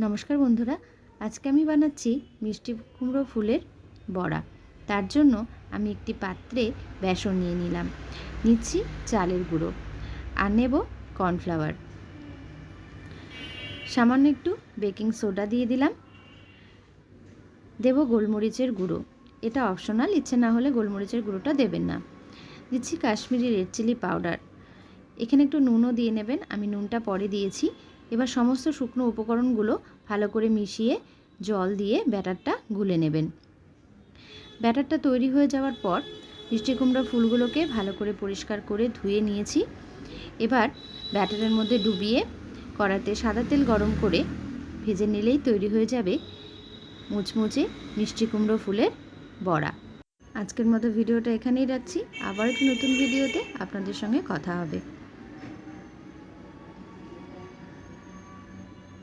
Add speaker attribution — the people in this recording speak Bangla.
Speaker 1: নমস্কার বন্ধুরা, আজকে আমি বানাচ্ছি মিষ্টি কুমড়ো ফুলের বড়া। তার জন্য আমি একটি পাত্রে বেসন নিয়ে নিচ্ছি চালের গুঁড়ো আর নেব কর্নফ্লাওয়ার, সামান্য একটু বেকিং সোডা দিয়ে দিলাম, দেব গোলমরিচের গুঁড়ো, এটা অপশনাল, ইচ্ছে না হলে গোলমরিচের গুঁড়োটা দেবেন না। দিচ্ছি কাশ্মীরি রেড চিলি পাউডার, এখানে একটু নুনও দিয়ে নেবেন, আমি নুনটা পরে দিয়েছি। এবার সমস্ত শুকনো উপকরণগুলো ভালো করে মিশিয়ে জল দিয়ে ব্যাটারটা গুলে নেবেন। ব্যাটারটা তৈরি হয়ে যাওয়ার পর মিষ্টি কুমড়া ফুলগুলোকে ভালো করে পরিষ্কার করে ধুয়ে নিয়েছি। এবার ব্যাটারের মধ্যে ডুবিয়ে কড়াতে সাদা তেল গরম করে ভেজে নিলেই তৈরি হয়ে যাবে মুচমুচে মিষ্টি কুমড়ো ফুলের বড়া। আজকের মতো ভিডিওটা এখানেই রাখছি, আবার একটি নতুন ভিডিওতে আপনাদের সঙ্গে কথা হবে।